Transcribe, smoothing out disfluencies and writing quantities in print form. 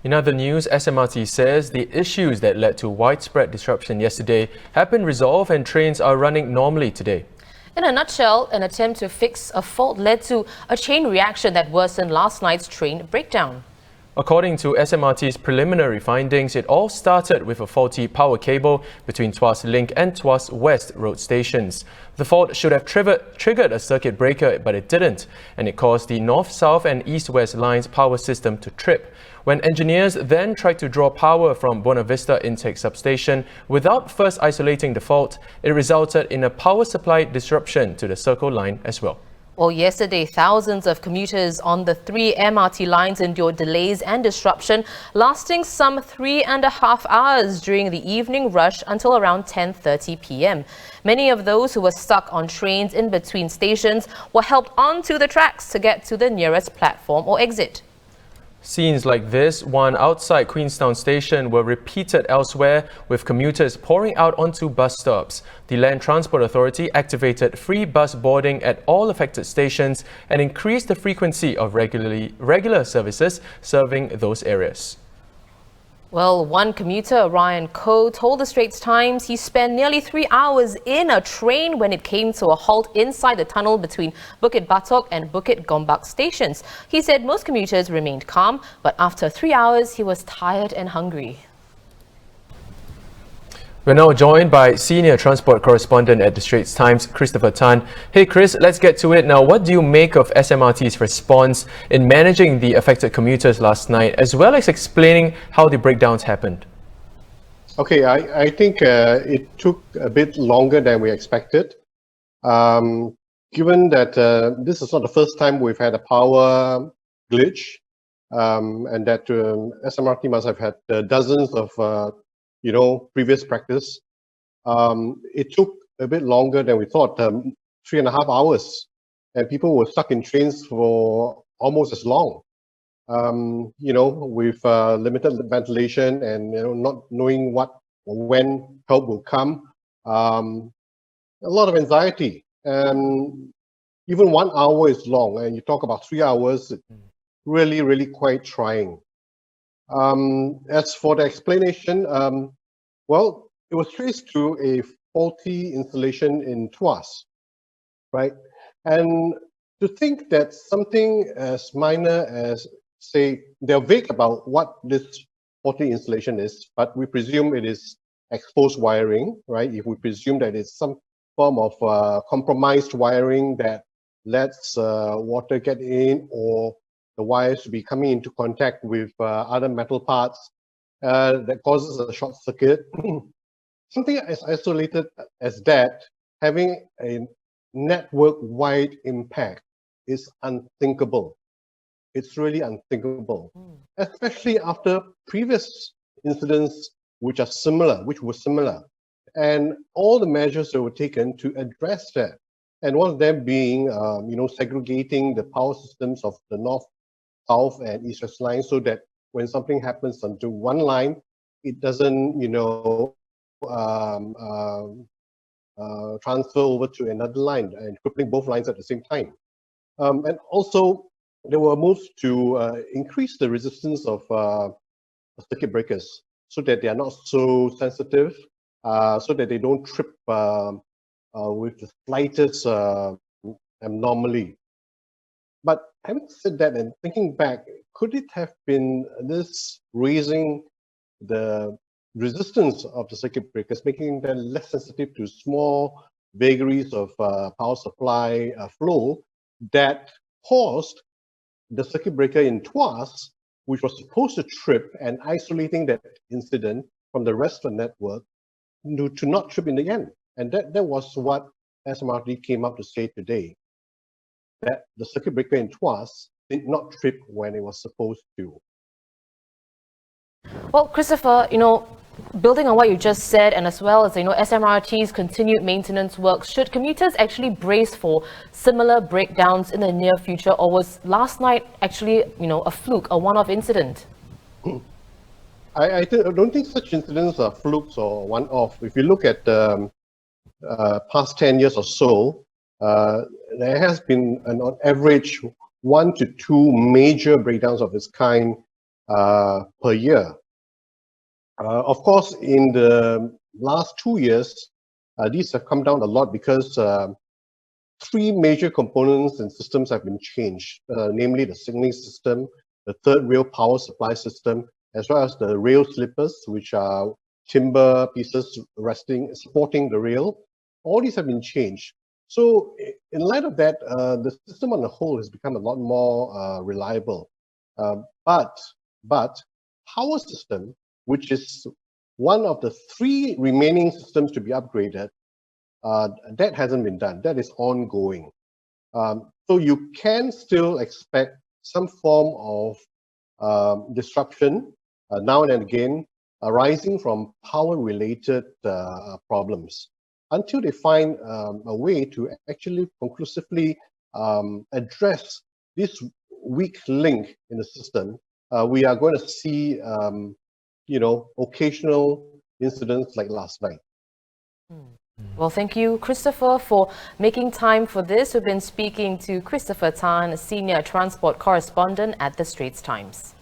In other news, SMRT says the issues that led to widespread disruption yesterday have been resolved and trains are running normally today. In a nutshell, an attempt to fix a fault led to a chain reaction that worsened last night's train breakdown. According to SMRT's preliminary findings, it all started with a faulty power cable between Tuas Link and Tuas West road stations. The fault should have triggered a circuit breaker, but it didn't, and it caused the north-south and east-west lines power system to trip. When engineers then tried to draw power from Buona Vista intake substation without first isolating the fault, it resulted in a power supply disruption to the Circle line as well. Well, yesterday, thousands of commuters on the 3 MRT lines endured delays and disruption, lasting some 3.5 hours during the evening rush until around 10:30 p.m. Many of those who were stuck on trains in between stations were helped onto the tracks to get to the nearest platform or exit. Scenes like this one outside Queenstown Station were repeated elsewhere, with commuters pouring out onto bus stops. The Land Transport Authority activated free bus boarding at all affected stations and increased the frequency of regular services serving those areas. Well, one commuter, Ryan Koh, told the Straits Times he spent nearly 3 hours in a train when it came to a halt inside the tunnel between Bukit Batok and Bukit Gombak stations. He said most commuters remained calm, but after 3 hours, he was tired and hungry. We're now joined by senior transport correspondent at the Straits Times, Christopher Tan. Hey Chris, let's get to it now. What do you make of SMRT's response in managing the affected commuters last night, as well as explaining how the breakdowns happened? Okay, I think it took a bit longer than we expected. Given that this is not the first time we've had a power glitch, and that SMRT must have had dozens of previous practice. It took a bit longer than we thought, 3.5 hours, and people were stuck in trains for almost as long. With limited ventilation and not knowing what or when help will come, a lot of anxiety. And even 1 hour is long, and you talk about 3 hours, really, really quite trying. As for the explanation, well, it was traced to a faulty installation in Tuas, right? And to think that something as minor as, say, they're vague about what this faulty installation is, but we presume it is exposed wiring, right? If we presume that it's some form of compromised wiring that lets water get in, or the wires to be coming into contact with other metal parts that causes a short circuit. Something as isolated as that, having a network-wide impact is unthinkable. It's really unthinkable, especially after previous incidents which were similar, and all the measures that were taken to address that. And one of them being, segregating the power systems of the north, south, and east-west lines, so that when something happens onto one line, it doesn't, transfer over to another line and crippling both lines at the same time. And also, there were moves to increase the resistance of circuit breakers so that they are not so sensitive, so that they don't trip with the slightest anomaly. But having said that and thinking back, could it have been this raising the resistance of the circuit breakers, making them less sensitive to small vagaries of power supply flow, that caused the circuit breaker in Tuas, which was supposed to trip, and isolating that incident from the rest of the network, to not trip in the end? And that was what SMRT came up to say today, that the circuit breaker in Tuas did not trip when it was supposed to. Well, Christopher, building on what you just said, and as well as, SMRT's continued maintenance work, should commuters actually brace for similar breakdowns in the near future, or was last night actually, a fluke, a one-off incident? I don't think such incidents are flukes or one-off. If you look at the past 10 years or so, there has been, on average, 1 to 2 major breakdowns of this kind per year. Of course, in the last 2 years, these have come down a lot because three major components and systems have been changed, namely the signaling system, the third rail power supply system, as well as the rail slippers, which are timber pieces supporting the rail. All these have been changed. So in light of that, the system on the whole has become a lot more reliable. But power system, which is one of the three remaining systems to be upgraded, that hasn't been done. That is ongoing. So you can still expect some form of disruption now and again arising from power-related problems until they find a way to actually conclusively address this weak link in the system. We are going to see, occasional incidents like last night. Well, thank you, Christopher, for making time for this. We've been speaking to Christopher Tan, Senior Transport Correspondent at the Straits Times.